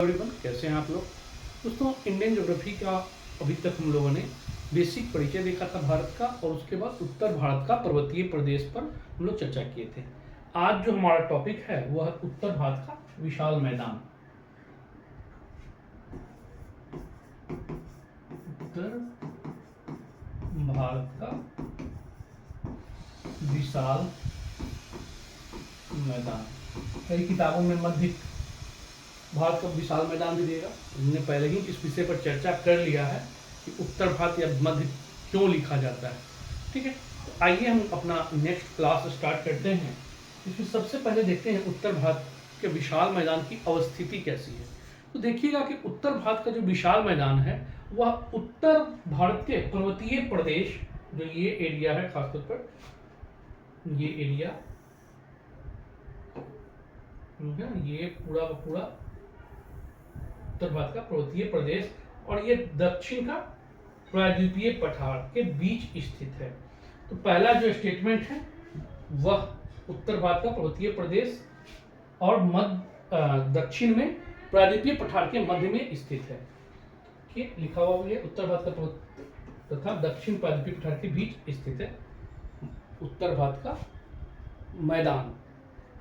Everyone, कैसे हैं आप लोग। दोस्तों, इंडियन ज्योग्राफी का अभी तक हम लोगों ने बेसिक परिचय देखा था भारत का, और उसके बाद उत्तर भारत का पर्वतीय प्रदेश पर हम लोग चर्चा किए थे। आज जो हमारा टॉपिक है वह है उत्तर भारत का विशाल मैदान। उत्तर भारत का विशाल मैदान। कई किताबों में मध्य भारत का विशाल मैदान भी देगा। हमने पहले ही इस विषय पर चर्चा कर लिया है कि उत्तर भारत या मध्य क्यों लिखा जाता है। ठीक है, तो आइए हम अपना नेक्स्ट क्लास स्टार्ट करते हैं। इसमें सबसे पहले देखते हैं उत्तर भारत के विशाल मैदान की अवस्थिति कैसी है। तो देखिएगा कि उत्तर भारत का जो विशाल मैदान है वह उत्तर भारत के पर्वतीय प्रदेश, जो ये एरिया है, खासतौर पर ये एरिया, ये पूरा का पूरा उत्तर भारत का पर्वतीय प्रदेश और ये दक्षिण का प्रायद्वीपीय पठार के बीच स्थित है। तो पहला जो स्टेटमेंट है वह उत्तर भारत का पर्वतीय प्रदेश और दक्षिण में प्रायद्वीपीय पठार के मध्य में स्थित है। ठीक, लिखा हुआ है उत्तर भारत का पर्वत तथा दक्षिण प्रायद्वीपीय पठार के बीच स्थित है उत्तर भारत का मैदान।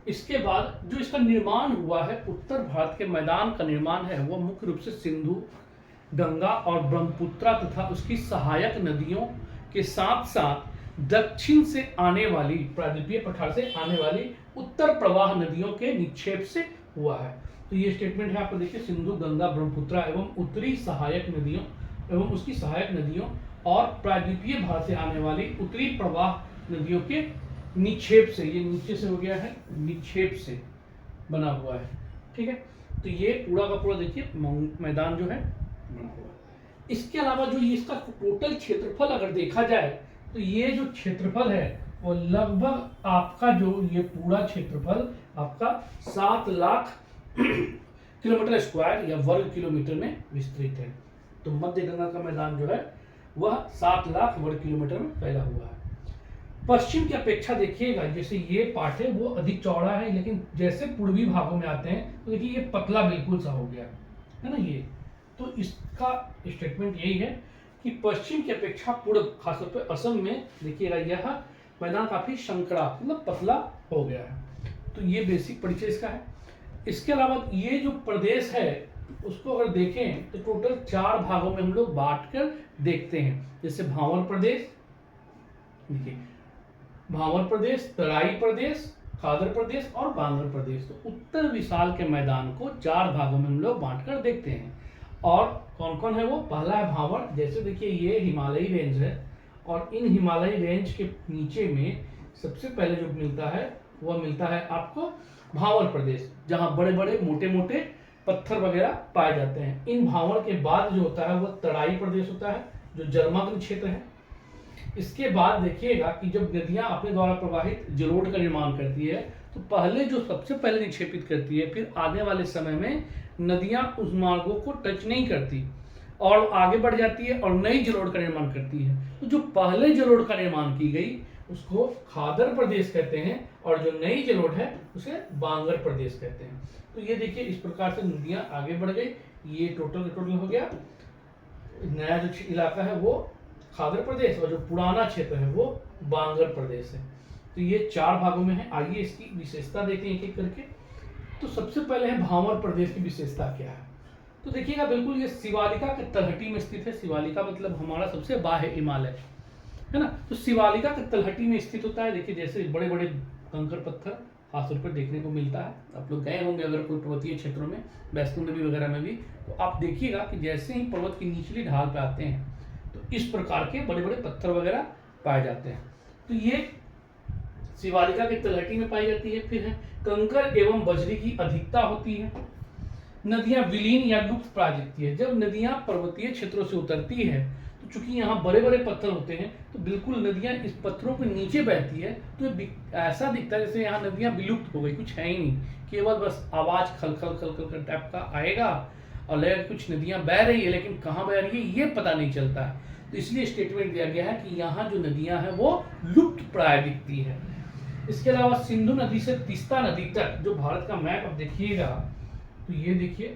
इसके बाद जो इसका निर्माण हुआ है, उत्तर भारत के मैदान का निर्माण है वह मुख्य रूप से सिंधु, गंगा और ब्रह्मपुत्र तथा उसकी सहायक नदियों के साथ साथ दक्षिण से आने वाली प्रायद्वीपीय पठार से आने वाली उत्तर प्रवाह नदियों के निक्षेप से हुआ है। तो ये स्टेटमेंट है, आप देखिए, सिंधु, गंगा, ब्रह्मपुत्र एवं उत्तरी सहायक नदियों एवं उसकी सहायक नदियों और प्रायद्वीपीय भाग से आने वाली उत्तरी प्रवाह नदियों के निक्षेप से, ये नीचे से हो गया है, निक्षेप से बना हुआ है। ठीक है, तो ये पूरा का पूरा देखिए मैदान जो है बना हुआ है। इसके अलावा जो ये इसका टोटल क्षेत्रफल अगर देखा जाए तो ये जो क्षेत्रफल है वो लगभग आपका जो ये पूरा क्षेत्रफल आपका 7 लाख किलोमीटर स्क्वायर या वर्ग किलोमीटर में विस्तृत है। तो मध्य गंगा का मैदान जो है वह 7 लाख वर्ग किलोमीटर में फैला हुआ है। पश्चिम की अपेक्षा देखिएगा, जैसे ये पार्ट है वो अधिक चौड़ा है, लेकिन जैसे पूर्वी भागों में आते हैं तो देखिए ये पतला बिल्कुल सा हो गया है ना ये। तो इसका स्टेटमेंट यही है कि पश्चिम की अपेक्षा पूर्व, खासतौर पर असम में देखिएगा यह मैदान काफी संकरा मतलब पतला हो गया है। तो ये बेसिक परिचय इसका है। इसके अलावा ये जो प्रदेश है उसको अगर देखें तो टोटल 4 भागों में हम लोग बांट कर देखते हैं। जैसे भावर प्रदेश, देखिए भावर प्रदेश, तराई प्रदेश, खादर प्रदेश और बांगर प्रदेश। तो उत्तर विशाल के मैदान को 4 भागों में हम लोग बांट कर देखते हैं। और कौन कौन है वो? पहला है भावर। जैसे देखिए ये हिमालयी रेंज है और इन हिमालयी रेंज के नीचे में सबसे पहले जो मिलता है वह मिलता है आपको भावर प्रदेश, जहां बड़े बड़े मोटे मोटे पत्थर वगैरह पाए जाते हैं। इन भावर के बाद जो होता है वह तराई प्रदेश होता है, जो जलमग्न क्षेत्र है। इसके बाद देखिएगा कि जब नदियां अपने द्वारा प्रवाहित जलोढ़ का निर्माण करती है तो पहले जो सबसे पहले निक्षेपित करती है, फिर आने वाले समय में नदियां उस मार्गों को टच नहीं करती और आगे बढ़ जाती है और नई जलोढ़ का निर्माण करती है। तो जो पहले जलोढ़ का निर्माण की गई उसको खादर प्रदेश कहते हैं और जो नई जलोढ़ है उसे बांगर प्रदेश कहते हैं। तो ये देखिए इस प्रकार से नदियां आगे बढ़ गई। ये टोटल हो गया। नया जो इलाका है वो खादर प्रदेश और जो पुराना क्षेत्र है वो बांगर प्रदेश है। तो ये 4 भागों में है। आइए इसकी विशेषता देखते हैं एक एक करके। तो सबसे पहले है भावर प्रदेश की विशेषता क्या है। तो देखिएगा बिल्कुल ये शिवालिका के तलहटी में स्थित है। शिवालिका मतलब हमारा सबसे बाह्य हिमालय है ना। तो शिवालिका के तलहटी में स्थित होता है। देखिए जैसे बड़े बड़े कंकड़ पत्थर खासतौर पर देखने को मिलता है। आप लोग गए होंगे अगर कोई पर्वतीय क्षेत्रों में, वैष्णो देवी वगैरह में भी, तो आप देखिएगा कि जैसे ही पर्वत की निचली ढाल पे आते हैं तो इस प्रकार के बड़े बड़े पत्थर वगैरह पाए जाते हैं। तो ये शिवालिका की तलहटी में पाई जाती है। फिर है कंकर एवं बजरी की अधिकता होती है। नदियां विलीन या लुप्त प्राय दिखती है। जब नदियां पर्वतीय क्षेत्रों से उतरती है तो चूंकि यहाँ बड़े बड़े पत्थर होते हैं तो बिल्कुल नदियां इस पत्थरों के नीचे बहती है, तो ऐसा दिखता है जैसे यहाँ नदियां विलुप्त हो गई, कुछ है ही नहीं, केवल बस आवाज खल खल खल खल टाइप का आएगा और लगेगा कुछ नदियां बह रही है, लेकिन कहाँ बह रही है ये पता नहीं चलता है। तो इसलिए स्टेटमेंट दिया गया है कि यहाँ जो नदियां हैं वो लुप्त प्राय दिखती है। इसके अलावा सिंधु नदी से तीस्ता नदी तक जो भारत का मैप अब देखिएगा तो ये देखिए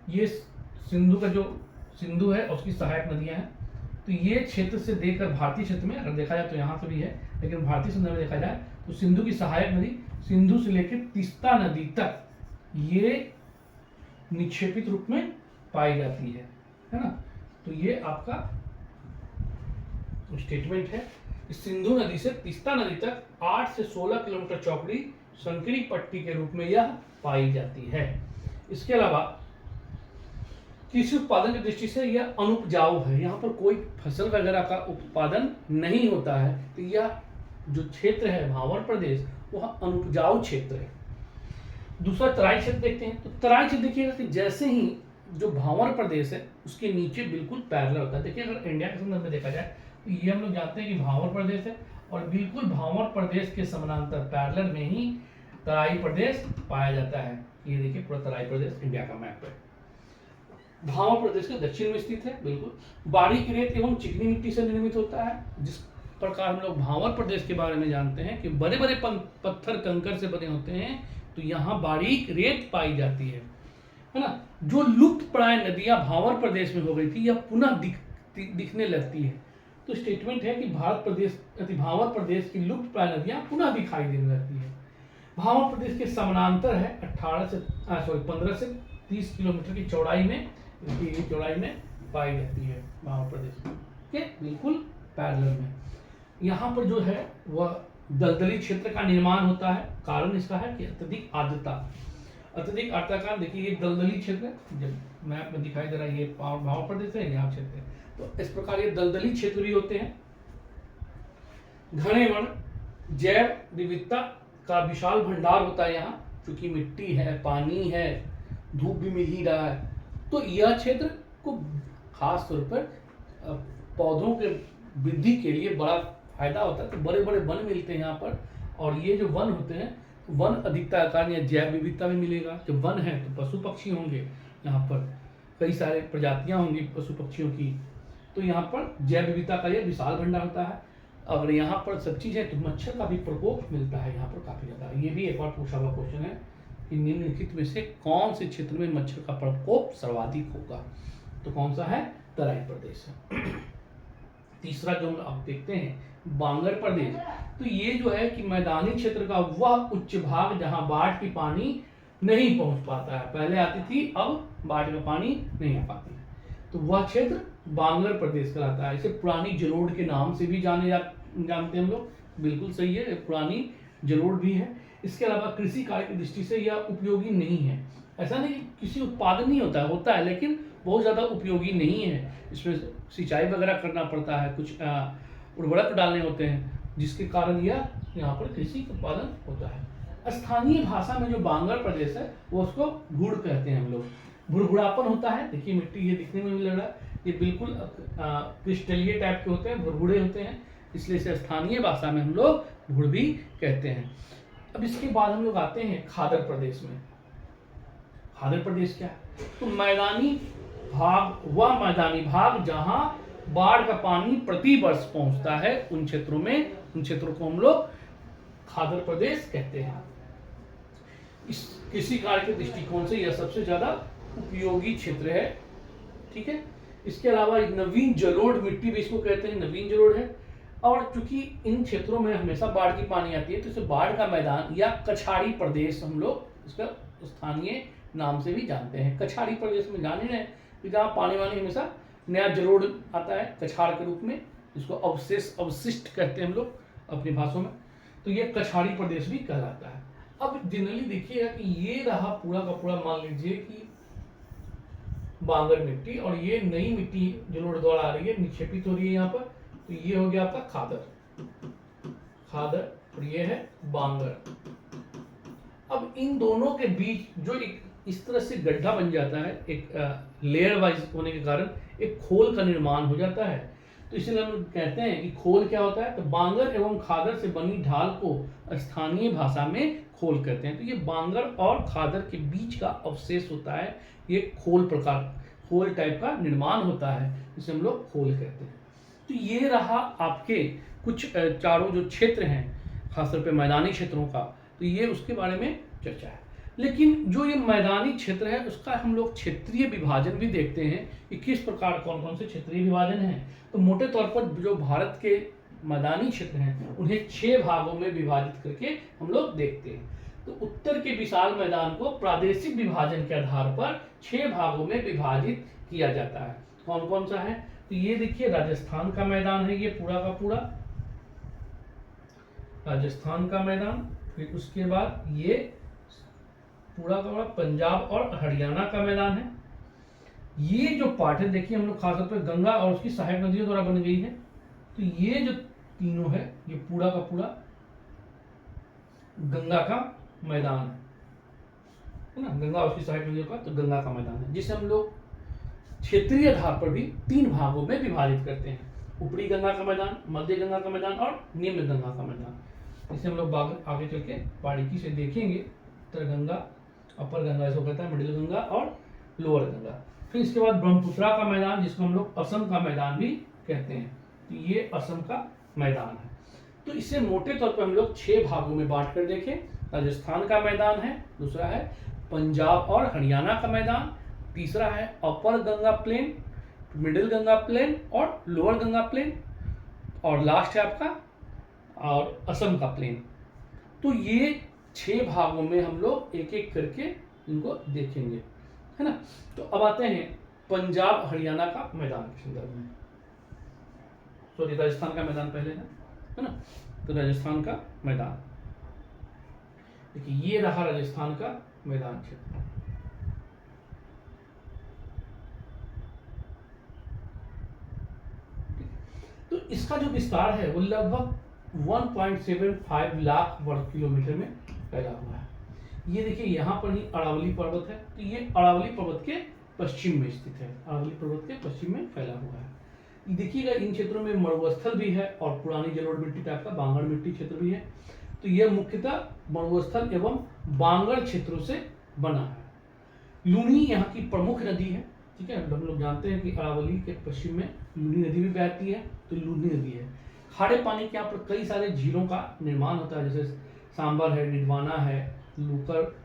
ये सिंधु का जो सिंधु है उसकी सहायक नदियां हैं। तो ये क्षेत्र से देखकर भारतीय क्षेत्र में अगर देखा जाए तो यहाँ से भी है, लेकिन भारतीय संदर्भ में देखा जाए तो सिंधु की सहायक नदी सिंधु से लेकर तीस्ता नदी तक ये निक्षेपित रूप में पाई जाती है ना। तो ये आपका स्टेटमेंट है। सिंधु नदी से तीस्ता नदी तक 8 से 16 किलोमीटर चौकड़ी संकरी पट्टी के रूप में यह पाई जाती है। इसके अलावा कृषि उत्पादन की दृष्टि से यह अनुपजाऊ है, यहाँ पर कोई फसल वगैरह का उत्पादन नहीं होता है। तो यह जो क्षेत्र है भावर प्रदेश वह अनुपजाऊ क्षेत्र है। दूसरा तराई क्षेत्र देखते हैं। तो तराई क्षेत्र देखिएगा कि जैसे ही जो भावर प्रदेश है उसके नीचे बिल्कुल पैरेलल होता है। देखिए अगर इंडिया के संदर्भ में देखा जाए तो ये हम लोग जानते हैं कि भावर प्रदेश है और बिल्कुल भावर प्रदेश के समानांतर पैरेलल में ही तराई प्रदेश पाया जाता है। ये देखिए पूरा तराई प्रदेश इंडिया का मैप है। भावर प्रदेश के दक्षिण में स्थित है। बिल्कुल बारीक रेत एवं चिकनी मिट्टी से निर्मित होता है। जिस प्रकार हम लोग भावर प्रदेश के बारे में जानते हैं कि बड़े बड़े पत्थर कंकर से बने होते हैं, तो यहाँ बारीक रेत पाई जाती है ना। जो लुप्त प्राय नदियां भावर प्रदेश में हो गई थी यह पुनः दिखने लगती है। तो स्टेटमेंट है कि भावर प्रदेश की लुप्त प्राय नदियां पुनः दिखाई देने लगती है। भावर प्रदेश के समानांतर है 15 से 30 किलोमीटर की चौड़ाई में पाई जाती है भावर प्रदेश के बिल्कुल पैरेलल में। यहाँ पर जो है वह दलदली क्षेत्र का निर्माण होता है। कारण इसका है कि अत्यधिक आर्द्रता का देखिए ये दलदली क्षेत्र है, जब मैप में दिखाई दे रहा है ये भावर प्रदेश है, यहाँ क्षेत्र है। तो इस प्रकार ये दलदली क्षेत्र भी होते हैं। घने वन जैव विविधता का विशाल भंडार होता है यहाँ, क्योंकि मिट्टी है, पानी है, धूप भी मिल ही रहा है। तो यह क्षेत्र को खास तौर पर पौधों के वृद्धि के लिए बड़ा फायदा होता है। तो बड़े बड़े वन मिलते हैं यहाँ पर, और ये जो वन होते हैं वन अधिकता के कारण जैव विविधता भी मिलेगा। जब वन है तो पशु पक्षी होंगे, यहाँ पर कई सारे प्रजातियां होंगी पशु पक्षियों की, तो यहाँ पर जैव विविधता का ये विशाल भंडार होता है। अगर यहाँ पर सब चीज़ है तो मच्छर का भी प्रकोप मिलता है यहाँ पर काफ़ी ज़्यादा। ये भी एक बार पूछा हुआ क्वेश्चन है कि निम्नलिखित में से कौन से क्षेत्र में मच्छर का प्रकोप सर्वाधिक होगा, तो कौन सा है, तराई प्रदेश है। तीसरा जो आप देखते हैं बांगर प्रदेश, तो ये जो है कि मैदानी क्षेत्र का वह उच्च भाग जहां बाढ़ की पानी नहीं पहुंच पाता है। पहले आती थी, अब बाढ़ का पानी नहीं आ पाती है, तो वह क्षेत्र बांगर प्रदेश कहलाता है। इसे पुरानी जलोढ़ के नाम से भी जानते हैं हम लोग, बिल्कुल सही है, पुरानी जलोढ़ भी है। इसके अलावा कृषि कार्य की दृष्टि से यह उपयोगी नहीं है। ऐसा नहीं कि किसी उत्पादन नहीं होता है, लेकिन बहुत ज़्यादा उपयोगी नहीं है। इसमें सिंचाई वगैरह करना पड़ता है, कुछ उर्वरक डालने होते हैं, जिसके कारण यह यहाँ पर कृषि उत्पादन होता है। स्थानीय भाषा में जो बांगर प्रदेश है वो उसको भूड़ कहते हैं हम लोग। भुरभुरापन होता है, देखिए मिट्टी ये दिखने में भी लग रहा है, ये बिल्कुल क्रिस्टलीय टाइप के होते हैं, भुरभुरे होते हैं, इसलिए इसे स्थानीय भाषा में हम लोग भूड़ भी कहते हैं। अब इसके बाद हम लोग आते हैं खादर प्रदेश में। खादर प्रदेश क्या है, तो मैदानी भाग जहां बाढ़ का पानी प्रति वर्ष पहुंचता है, उन क्षेत्रों को हम लोग खादर प्रदेश कहते हैं। इस कृषि कार्य के दृष्टिकोण से यह सबसे ज्यादा उपयोगी क्षेत्र है। ठीक है, इसके अलावा नवीन जलोढ़ मिट्टी भी इसको कहते हैं, नवीन जलोढ़ है। और चूंकि इन क्षेत्रों में हमेशा बाढ़ की पानी आती है, तो इसे बाढ़ का मैदान या कछाड़ी प्रदेश हम लोग इसका स्थानीय नाम से भी जानते हैं। कछाड़ी प्रदेश में जान ही रहे कि जहाँ पानी वानी हमेशा नया जलोढ़ आता है कछाड़ के रूप में, इसको अवशिष्ट कहते हैं हम लोग अपनी भाषा में, तो ये कछाड़ी प्रदेश भी कहलाता है। अब जनरली देखिएगा कि ये रहा पूरा का पूरा, मान लीजिए कि बांगर मिट्टी, और ये नई मिट्टी जलोढ़ द्वारा आ रही है, निक्षेपित हो रही है यहाँ पर, तो ये हो गया आपका खादर और ये है बांगर। अब इन दोनों के बीच जो एक इस तरह से गड्ढा बन जाता है, एक लेयर वाइज होने के कारण एक खोल का निर्माण हो जाता है। तो इसलिए हम कहते हैं कि खोल क्या होता है, तो बांगर एवं खादर से बनी ढाल को स्थानीय भाषा में खोल कहते हैं। तो ये बांगर और खादर के बीच का अवशेष होता है, ये खोल टाइप का निर्माण होता है, जिसे हम लोग खोल कहते हैं। तो ये रहा आपके कुछ चारों जो क्षेत्र हैं, खासतौर पे मैदानी क्षेत्रों का, तो ये उसके बारे में चर्चा है। लेकिन जो ये मैदानी क्षेत्र है उसका हम लोग क्षेत्रीय विभाजन भी देखते हैं कि किस प्रकार कौन कौन से क्षेत्रीय विभाजन हैं। तो मोटे तौर पर जो भारत के मैदानी क्षेत्र हैं उन्हें 6 भागों में विभाजित करके हम लोग देखते हैं। तो उत्तर के विशाल मैदान को प्रादेशिक विभाजन के आधार पर 6 भागों में विभाजित किया जाता है। कौन कौन सा है? तो ये देखिए राजस्थान का मैदान है, ये पूरा का पूरा राजस्थान का मैदान। फिर उसके बाद ये पूरा का पूरा पंजाब और हरियाणा का मैदान है। ये जो पार्ट है देखिए हम लोग खासतौर पर गंगा और उसकी सहायक नदियों द्वारा बन गई है। तो ये जो तीनों है ये पूरा का पूरा गंगा का मैदान है ना, गंगा और उसकी सहायक नदियों का, तो गंगा का मैदान है जिसे हम लोग क्षेत्रीय आधार पर भी 3 भागों में विभाजित करते हैं। ऊपरी गंगा का मैदान, मध्य गंगा का मैदान और निम्न गंगा का मैदान। इसे हम लोग आगे चल के बारीकी से देखेंगे। उत्तर गंगा, अपर गंगा इसको कहता है, मिडिल गंगा और लोअर गंगा। फिर इसके बाद ब्रह्मपुत्रा का मैदान जिसको हम लोग असम का मैदान भी कहते हैं। तो ये असम का मैदान है। तो इसे मोटे तौर पर हम लोग 6 भागों में बांट कर देखें। राजस्थान का मैदान है, दूसरा है पंजाब और हरियाणा का मैदान, तीसरा है upper Ganga plain, middle Ganga plain और लोअर गंगा प्लेन, और लास्ट है आपका और असम का प्लेन। तो ये 6 भागों में हम लोग एक एक करके इनको देखेंगे, है ना। तो अब आते हैं पंजाब हरियाणा का मैदान के संदर्भ में। सॉरी, राजस्थान का मैदान पहले है ना। तो राजस्थान का मैदान देखिए, ये रहा राजस्थान का मैदान क्षेत्र। तो इसका जो विस्तार है वो लगभग 1.75 लाख वर्ग किलोमीटर में फैला हुआ है। ये देखिए यहाँ पर ही अरावली पर्वत है। तो ये अरावली पर्वत के पश्चिम में स्थित है, अरावली पर्वत के पश्चिम में फैला हुआ है। देखिएगा इन क्षेत्रों में मरुस्थल भी है और पुरानी जलोढ़ मिट्टी टाइप का बांगड़ मिट्टी क्षेत्र भी है। तो यह मुख्यतः मरुस्थल एवं बांगड़ क्षेत्रों से बना है। लूनी यहाँ की प्रमुख नदी है, ठीक है। हम लोग जानते हैं कि अरावली के पश्चिम में लूनी नदी भी बहती है, तो लूनी नदी है। खारे पानी के यहाँ पर कई सारे झीलों का निर्माण होता है, जैसे सांबर है, डिडवाना है, लूकर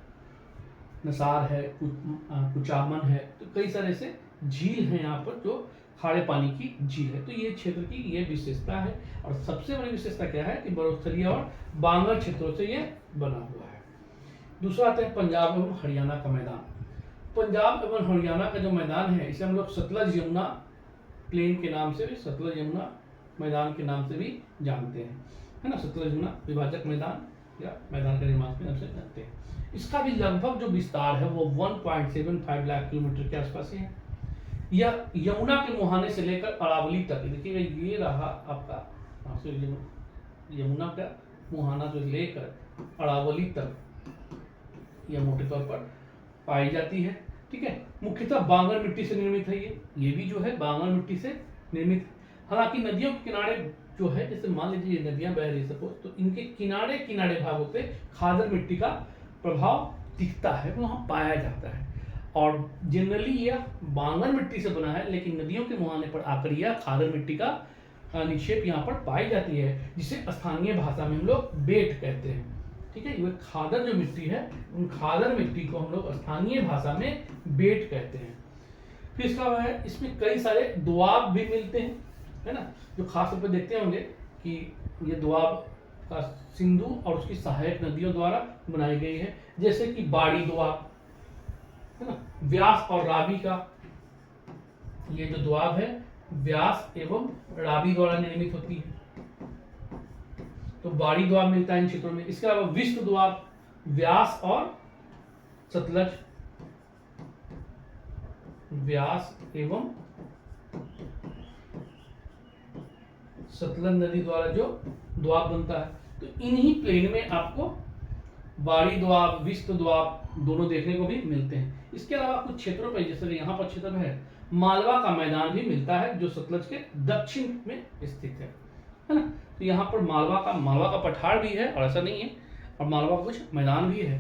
नसार है, कुचामन है। तो कई सारे ऐसे झील हैं यहाँ पर जो खारे पानी की झील है। तो ये क्षेत्र की ये विशेषता है। और सबसे बड़ी विशेषता क्या है कि मरुस्थलीय और बांगड़ क्षेत्रों से ये बना हुआ है। दूसरा आता है पंजाब एवं हरियाणा का मैदान। पंजाब एवं हरियाणा का जो मैदान है इसे हम लोग सतलज यमुना प्लेन के नाम से भी, सतलज यमुना मैदान के नाम से भी जानते हैं, है ना। सतलज यमुना विभाजक मैदान या मैदान का निर्माण के नाम से जानते हैं। इसका भी लगभग जो विस्तार है वो 1.75 लाख किलोमीटर के आसपास ही है। यह यमुना के मुहाने से लेकर अरावली तक, देखिए ये रहा आपका यमुना का मुहाना जो लेकर अरावली तक यह मोटे तौर पर पाई जाती है, ठीक है। मुख्यतः बांगड़ मिट्टी से निर्मित है। ये भी जो है बांगड़ मिट्टी से निर्मित। हालांकि नदियों के किनारे जो है, जैसे मान लीजिए ये नदियां बह रही सपोज, तो इनके किनारे किनारे भागों पे खादर मिट्टी का प्रभाव दिखता है, वहां पाया जाता है। और जनरली यह बांगड़ मिट्टी से बना है, लेकिन नदियों के मुहाने पर आकर यह खादर मिट्टी का निक्षेप यहाँ पर पाई जाती है, जिसे स्थानीय भाषा में हम लोग बेट कहते हैं, ठीक है। ये खादर जो मिट्टी है, उन खादर मिट्टी को हम लोग स्थानीय भाषा में बेट कहते हैं। फिर इसका है, इसमें कई सारे दोआब भी मिलते हैं, है ना, जो खास तौर पर देखते होंगे कि ये दोआब का सिंधु और उसकी सहायक नदियों द्वारा बनाई गई है, जैसे कि बाड़ी दोआब, है ना। व्यास और रावी का ये जो दोआब है व्यास एवं रावी द्वारा निर्मित होती है, तो बाड़ी दोआब मिलता है इन क्षेत्रों में। इसके अलावा विश्व दोआब व्यास और सतलज, व्यास एवं सतलज नदी द्वारा जो दोआब बनता है। तो इन्हीं प्लेन में आपको बाड़ी दोआब, विश्व दोआब दोनों देखने को भी मिलते हैं। इसके अलावा कुछ क्षेत्रों पर, जैसे यहाँ पर क्षेत्र में है मालवा का मैदान भी मिलता है, जो सतलज के दक्षिण में स्थित है ना। तो यहाँ पर मालवा का पठार भी है, और ऐसा नहीं है, और मालवा का कुछ मैदान भी है।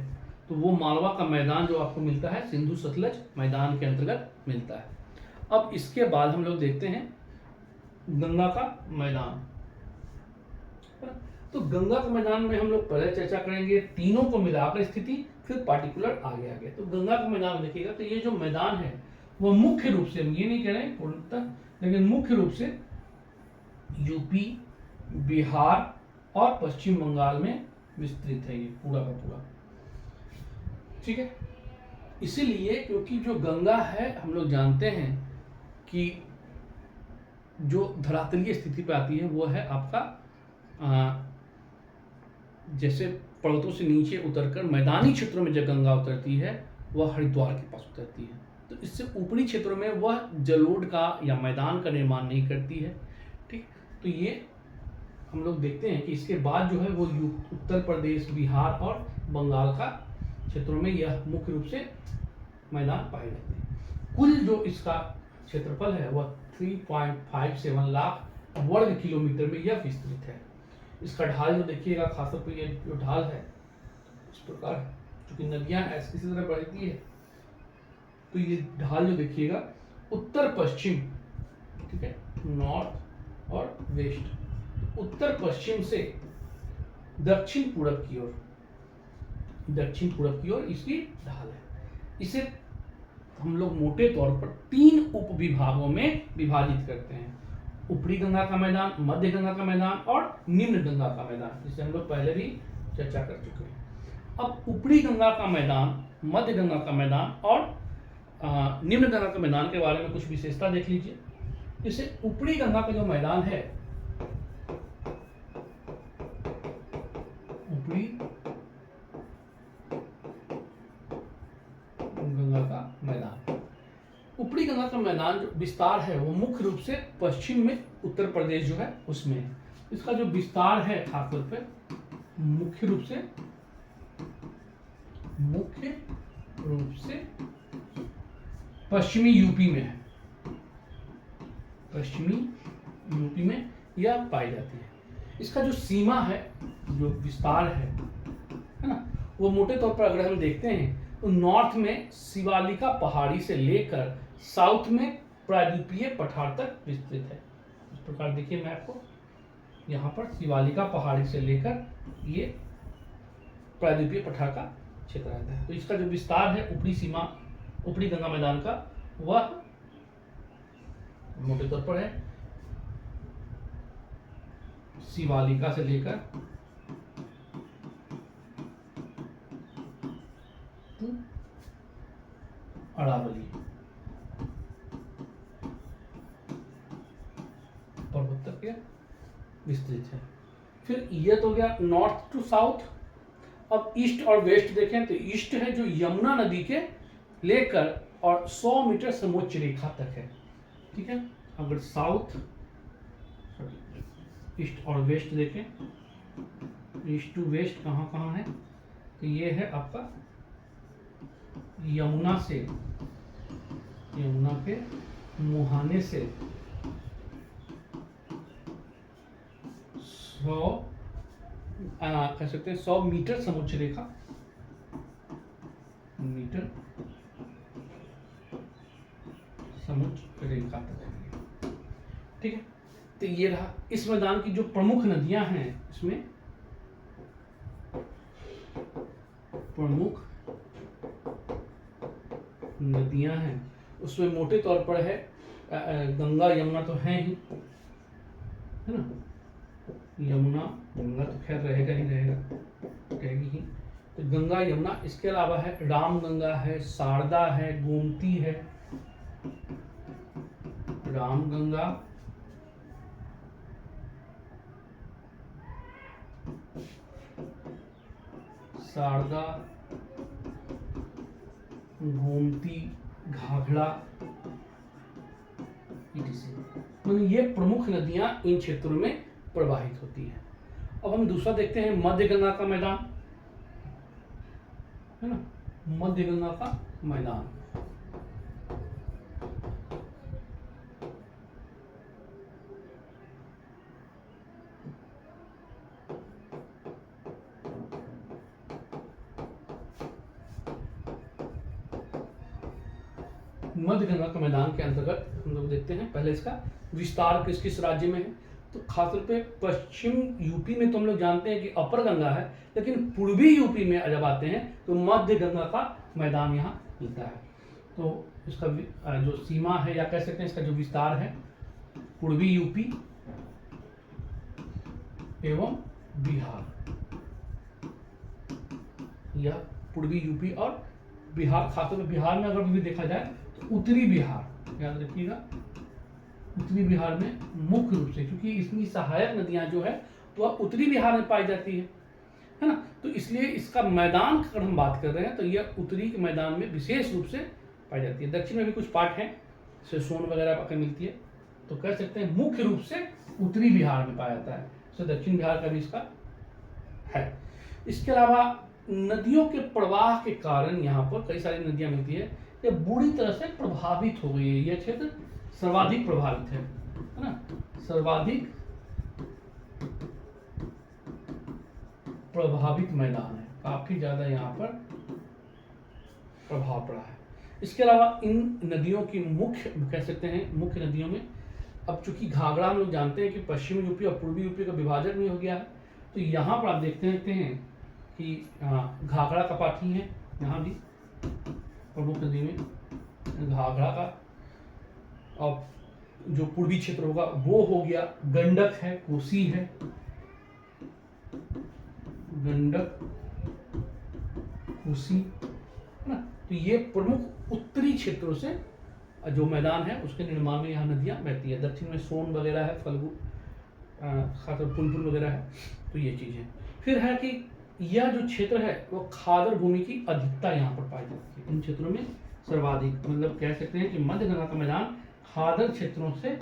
तो वो मालवा का मैदान जो आपको मिलता है सिंधु सतलज मैदान के अंतर्गत मिलता है। अब इसके बाद हम लोग देखते हैं गंगा का मैदान। तो गंगा के मैदान में हम लोग पहले चर्चा करेंगे तीनों को मिलाकर स्थिति, फिर पार्टिकुलर आगे आगे। तो गंगा का मैदान देखिएगा तो ये जो मैदान है वो मुख्य रूप से, हम ये नहीं कह रहे हैं पूर्णतः, लेकिन मुख्य रूप से यूपी, बिहार और पश्चिम बंगाल में विस्तृत है ये पूरा का पूरा। ठीक है, इसीलिए क्योंकि जो गंगा है हम लोग जानते हैं कि जो धरातलीय स्थिति पे आती है वो है आपका जैसे पर्वतों से नीचे उतरकर मैदानी क्षेत्रों में जब गंगा उतरती है वह हरिद्वार के पास उतरती है, तो इससे ऊपरी क्षेत्रों में वह जलोढ़ का या मैदान का निर्माण नहीं करती है। ठीक, तो ये हम लोग देखते हैं कि इसके बाद जो है वो उत्तर प्रदेश, बिहार और बंगाल का क्षेत्रों में यह मुख्य रूप से मैदान पाए जाते हैं। कुल जो इसका क्षेत्रफल है वह 3.57 लाख वर्ग किलोमीटर में यह विस्तृत है। इसका ढाल जो देखिएगा, खासतौर पर ये जो ढाल है इस प्रकार, क्योंकि नदियां इसी तरह बहती है, तो ये ढाल जो देखिएगा उत्तर पश्चिम, ठीक है, नॉर्थ और वेस्ट, उत्तर पश्चिम से दक्षिण पूरब की ओर, दक्षिण पूरब की ओर इसकी ढाल है। इसे हम लोग मोटे तौर पर 3 उप विभागों में विभाजित करते हैं, ऊपरी गंगा का मैदान, मध्य गंगा का मैदान और निम्न गंगा का मैदान, जिसे हम लोग पहले भी चर्चा कर चुके हैं। अब ऊपरी गंगा का मैदान, मध्य गंगा का मैदान और निम्न गंगा के मैदान के बारे में कुछ विशेषता देख लीजिए। जैसे ऊपरी गंगा का जो मैदान है, ऊपरी गंगा का मैदान, ऊपरी गंगा का मैदान जो विस्तार है वो मुख्य रूप से पश्चिम में उत्तर प्रदेश जो है उसमें है। इसका जो विस्तार है खासतौर पे मुख्य रूप से पश्चिमी यूपी में है, पश्चिमी यूपी में यह पाई जाती है। इसका जो सीमा है, जो विस्तार है ना, वो मोटे तौर पर अगर हम देखते हैं तो नॉर्थ में शिवालिका पहाड़ी से लेकर साउथ में प्रायद्वीपीय पठार तक विस्तृत है। इस प्रकार देखिए मैं आपको यहाँ पर शिवालिका पहाड़ी से लेकर ये प्रायद्वीपीय पठार का क्षेत्र रहता है। तो इसका जो विस्तार है ऊपरी सीमा, ऊपरी गंगा मैदान का, वह मोटे तौर पर है शिवालिका से लेकर अरावली पर्वत तक के विस्तृत है। फिर ये तो गया नॉर्थ टू साउथ। अब ईस्ट और वेस्ट देखें तो ईस्ट है जो यमुना नदी के लेकर और 100 मीटर समोच्च रेखा तक है। ठीक है, अगर साउथ, ईस्ट और वेस्ट देखें, ईस्ट टू वेस्ट कहाँ कहाँ है, तो ये है आपका यमुना से, यमुना के मुहाने से 100 कह सकते हैं 100 मीटर समुच्च रेखा, मीटर समुच्च रेखा तक। ठीक है, तो ये रहा इस मैदान की जो प्रमुख नदियां हैं। इसमें प्रमुख नदियां हैं उसमें मोटे तौर पर है गंगा, यमुना तो है ही, है ना, यमुना, गंगा तो खैर रहेगा ही रहेगी ही, तो गंगा यमुना, इसके अलावा है राम गंगा है, शारदा है, गोमती है, राम गंगा, शारदा, गोमती, घाघरा, मतलब ये प्रमुख नदियां इन क्षेत्रों में प्रवाहित होती हैं। अब हम दूसरा देखते हैं मध्य गंगा का मैदान, है ना, मध्य गंगा का मैदान। मध्य गंगा के मैदान के अंतर्गत हम लोग देखते हैं पहले इसका विस्तार किस किस राज्य में है। तो खासतौर पे पश्चिम यूपी में तो हम लोग जानते हैं कि अपर गंगा है, लेकिन पूर्वी यूपी में जब आते हैं तो मध्य गंगा का मैदान यहाँ मिलता है। तो इसका जो सीमा है या कह सकते हैं इसका जो विस्तार है, पूर्वी यूपी एवं बिहार, या पूर्वी यूपी और बिहार, खासतौर पर बिहार में अगर भी देखा जाए तो उत्तरी बिहार, याद रखिएगा, उत्तरी बिहार में मुख्य रूप से, क्योंकि इसकी सहायक नदियां जो है वह उत्तरी बिहार में पाई जाती है ना, तो इसलिए इसका मैदान अगर हम बात कर रहे हैं तो यह उत्तरी के मैदान में विशेष रूप से पाई जाती है। दक्षिण में भी कुछ पार्ट हैं, जैसे सोन वगैरह पाकर मिलती है, तो कह सकते हैं मुख्य रूप से उत्तरी बिहार में पाया जाता है, तो दक्षिण बिहार का भी इसका है। इसके अलावा नदियों के प्रवाह के कारण यहाँ पर कई सारी नदियां मिलती है, ये बुरी तरह से प्रभावित हो गई है, यह क्षेत्र सर्वाधिक प्रभावित है ना, सर्वाधिक प्रभावित मैदान है, काफी ज्यादा यहाँ पर प्रभाव पड़ा है। इसके अलावा इन नदियों की मुख्य कह सकते हैं, मुख्य नदियों में अब चूंकि घाघरा हम लोग जानते हैं कि पश्चिमी यूपी और पूर्वी यूपी का विभाजन भी हो गया है, तो यहाँ पर आप देखते हैं कि घाघरा का पाठी है, यहाँ भी प्रमुख नदी में घाघरा का, और जो पूर्वी क्षेत्र होगा वो हो गया गंडक है, कोसी है, गंडक, कोसी है ना, तो ये प्रमुख उत्तरी क्षेत्रों से जो मैदान है उसके निर्माण में यहाँ नदियां बहती है। दक्षिण में सोन वगैरह है, फल्गु, खासकर पुनपुन वगैरह है, तो ये चीज है। फिर है कि यह जो क्षेत्र है वो खादर भूमि की अधिकता यहाँ पर पाई जाती है, इन क्षेत्रों में सर्वाधिक, मतलब कह सकते हैं कि मध्य गंगा का मैदान खादर क्षेत्रों से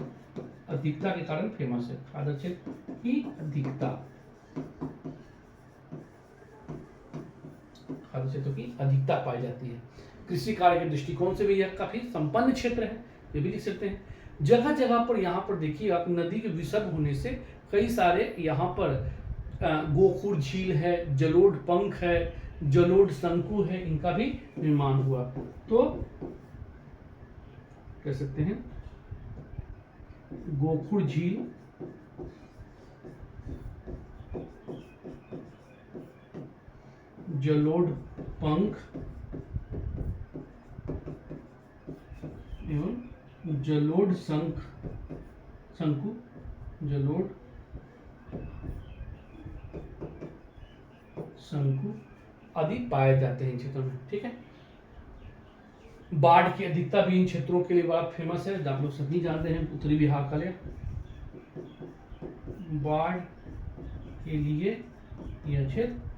अधिकता के कारण फेमस है, खादर क्षेत्र की अधिकता, खाद्य क्षेत्रों की अधिकता पाई जाती है। कृषि कार्य के दृष्टिकोण से भी यह काफी संपन्न क्षेत्र है, ये भी लिख सकते हैं। जगह जगह पर यहाँ पर देखिए आप, नदी के विसर्ग होने से कई सारे यहाँ पर गोखुर झील है, जलोढ़ पंख है, जलोढ़ शंकु है, इनका भी निर्माण हुआ, तो कह सकते हैं गोखुर झील, जलोढ़ पंख एवं जलोढ़ शंकु, जलोढ़ शंकु आदि पाए जाते हैं इन क्षेत्रों में। ठीक है, बाढ़ की अधिकता भी इन क्षेत्रों के लिए बड़ा फेमस है, आप लोग सभी जानते हैं, उत्तरी बिहार का लिए बाढ़ के लिए यह क्षेत्र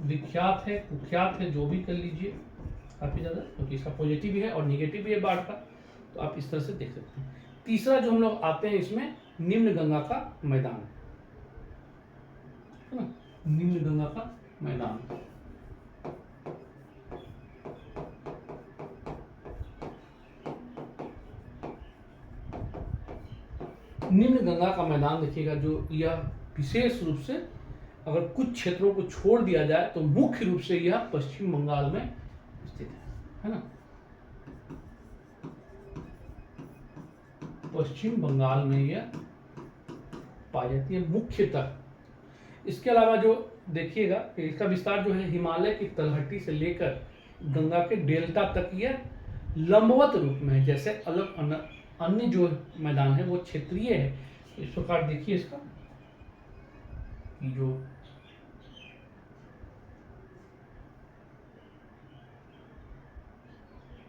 विख्यात है, कुख्यात है, जो भी कर लीजिए काफी ज्यादा, क्योंकि इसका पॉजिटिव भी है और निगेटिव भी है बाढ़ का, तो आप इस तरह से देख सकते हैं। तीसरा जो हम लोग आते हैं इसमें, निम्न गंगा का मैदान है ना, निम्न गंगा का मैदान, निम्न गंगा का मैदान देखिएगा, जो यह विशेष रूप से अगर कुछ क्षेत्रों को छोड़ दिया जाए तो मुख्य रूप से यह पश्चिम बंगाल में स्थित है ना, पश्चिम बंगाल में यह पाई जाती है मुख्यतः। इसके अलावा जो देखिएगा इसका विस्तार जो है हिमालय की तलहटी से लेकर गंगा के डेल्टा तक यह लंबवत रूप में है, जैसे अलग अन्य जो मैदान है वो क्षेत्रीय है। इस प्रकार देखिए इसका जो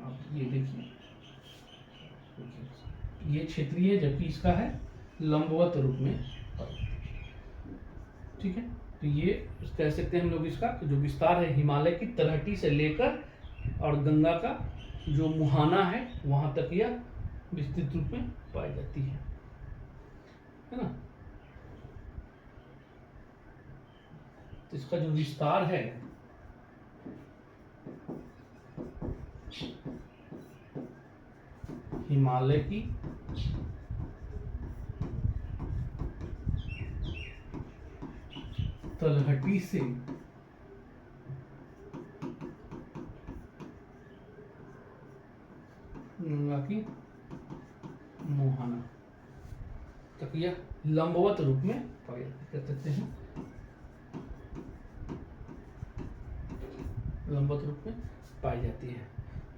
आप ये देखिए, ये क्षेत्रीय है जबकि इसका है लंबवत रूप में। ठीक है, तो ये कह सकते हैं हम लोग इसका जो विस्तार है हिमालय की तलहटी से लेकर और गंगा का जो मुहाना है वहां तक यह विस्तृत रूप में पाई जाती है ना। तो इसका जो विस्तार है हिमालय की तलहटी से गंगा की मुहाना तक यह लंबवत रूप में पाई जाती, कह सकते हैं लंबवत रूप में पाई जाती है।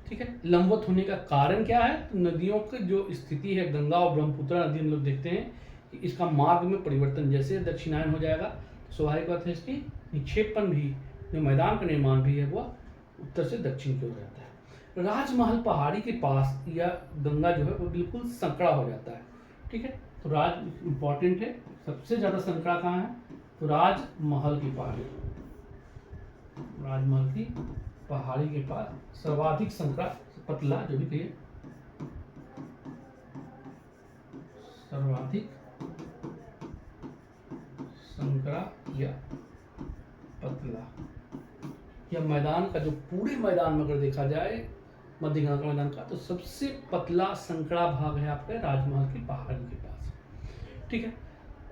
ठीक है, लंबवत होने का कारण क्या है? तो नदियों की जो स्थिति है, गंगा और ब्रह्मपुत्र नदी हम लोग देखते हैं कि इसका मार्ग में परिवर्तन, जैसे दक्षिणायन हो जाएगा तो स्वाभाविक बात है इसकी निक्षेपण भी, जो मैदान का निर्माण भी है वह उत्तर से दक्षिण की ओर रहता है। राजमहल पहाड़ी के पास या गंगा जो है वो बिल्कुल संकड़ा हो जाता है। ठीक है, तो राज इंपॉर्टेंट है, सबसे ज्यादा संकड़ा कहाँ है? तो राजमहल की पहाड़ी, राजमहल की पहाड़ी के पास सर्वाधिक संकरा, पतला जो भी कहिए, सर्वाधिक संकरा या पतला, या मैदान का जो पूरे मैदान में अगर देखा जाए मध्य गंगा का मैदान का, तो सबसे पतला संकरा भाग है आपके राजमहल की पहाड़ी के पास। ठीक है,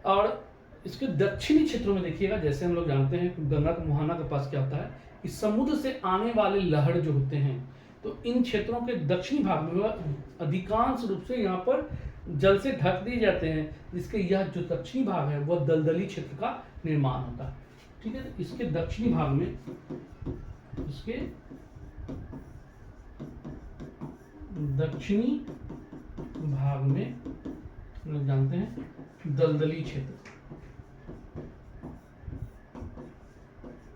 और इसके दक्षिणी क्षेत्रों में देखिएगा, जैसे हम लोग जानते हैं कि गंगा के मुहाना के पास क्या होता है कि समुद्र से आने वाले लहर जो होते हैं, तो इन क्षेत्रों के दक्षिणी भाग में वह अधिकांश रूप से यहाँ पर जल से ढक दिए जाते हैं, जिसके यह जो दक्षिणी भाग है वह दलदली क्षेत्र का निर्माण होता है। ठीक है, तो इसके दक्षिणी भाग में, इसके दक्षिणी भाग में हम लोग जानते हैं दलदली क्षेत्र,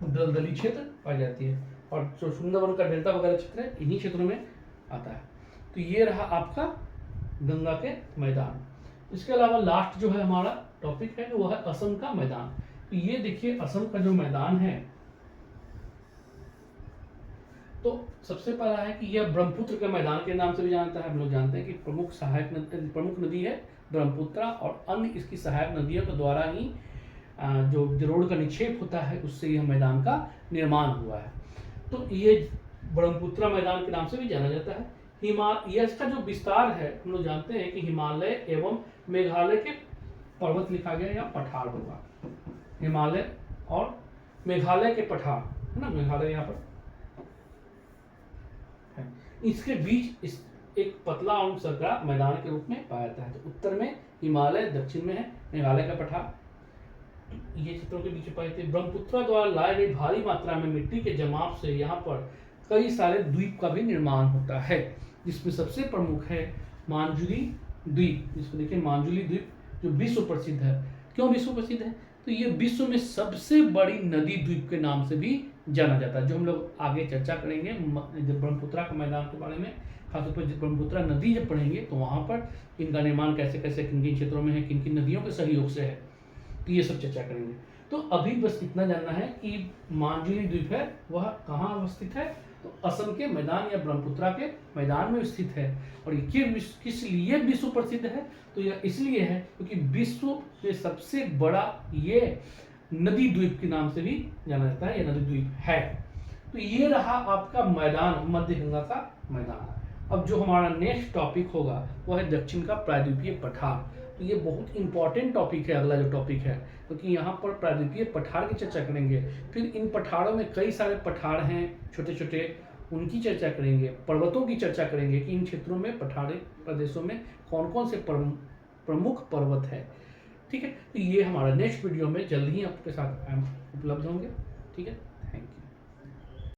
दलदली क्षेत्र पाई जाती है, और जो सुंदरवन का डेल्टा वगैरह क्षेत्र है इन्हीं क्षेत्रों में आता है। तो ये रहा आपका गंगा के मैदान। इसके अलावा लास्ट जो है हमारा टॉपिक है वो है असम का मैदान। तो ये देखिए असम का जो मैदान है, तो सबसे पहला है कि यह ब्रह्मपुत्र के मैदान के नाम से भी जानता है। हम लोग जानते हैं कि प्रमुख नदी है ब्रह्मपुत्र, और अन्य इसकी सहायक नदियों के द्वारा ही जो जलोढ़ का निक्षेप होता है उससे यह मैदान का निर्माण हुआ है। तो ये ब्रह्मपुत्र मैदान के नाम से भी जाना जाता है। इसका जो विस्तार है हम लोग जानते हैं कि हिमालय एवं मेघालय के पर्वत लिखा गया या पठार होगा, हिमालय और मेघालय के पठार है ना, मेघालय यहाँ पर है। इसके बीच इस एक पतला और संकरा मैदान के रूप में पाया जाता है। तो उत्तर में हिमालय, दक्षिण में है मेघालय का पठार, ये क्षेत्रों के बीच पाए थे। ब्रह्मपुत्र द्वारा लाए गई भारी मात्रा में मिट्टी के जमाव से यहाँ पर कई सारे द्वीप का भी निर्माण होता है, जिसमें सबसे प्रमुख है मांजुली द्वीप, जिसको देखिए मांजुली द्वीप जो विश्व प्रसिद्ध है। क्यों विश्व प्रसिद्ध है? तो ये विश्व में सबसे बड़ी नदी द्वीप के नाम से भी जाना जाता है, जो हम लोग आगे चर्चा करेंगे जब ब्रह्मपुत्र के मैदान के बारे में, खासतौर पर ब्रह्मपुत्र नदी जब पढ़ेंगे तो वहाँ पर इनका निर्माण कैसे कैसे किन किन क्षेत्रों में है, किन किन नदियों के सहयोग से है, तो ये सब चर्चा करेंगे। तो अभी बस इतना जानना है कि मांजुली द्वीप है वह कहाँ अवस्थित है, तो असम के मैदान या ब्रह्मपुत्र के मैदान में स्थित है। और ये किस लिए विश्व प्रसिद्ध है? तो यह इसलिए है क्योंकि विश्व में सबसे बड़ा ये नदी द्वीप के नाम से भी जाना जाता है, यह नदी द्वीप है। तो ये रहा आपका मैदान, मध्य गंगा का मैदान। अब जो हमारा नेक्स्ट टॉपिक होगा वह है दक्षिण का प्रायद्वीपीय पठार। तो ये बहुत इंपॉर्टेंट टॉपिक है, अगला जो टॉपिक है, क्योंकि यहाँ पर प्रायद्वीपीय पठार की चर्चा करेंगे। फिर इन पठारों में कई सारे पठार हैं छोटे छोटे, उनकी चर्चा करेंगे। पर्वतों की चर्चा करेंगे कि इन क्षेत्रों में, पठारी प्रदेशों में कौन कौन से प्रमुख पर्वत है। ठीक है, तो ये हमारा नेक्स्ट वीडियो में जल्द ही आपके साथ उपलब्ध होंगे। ठीक है।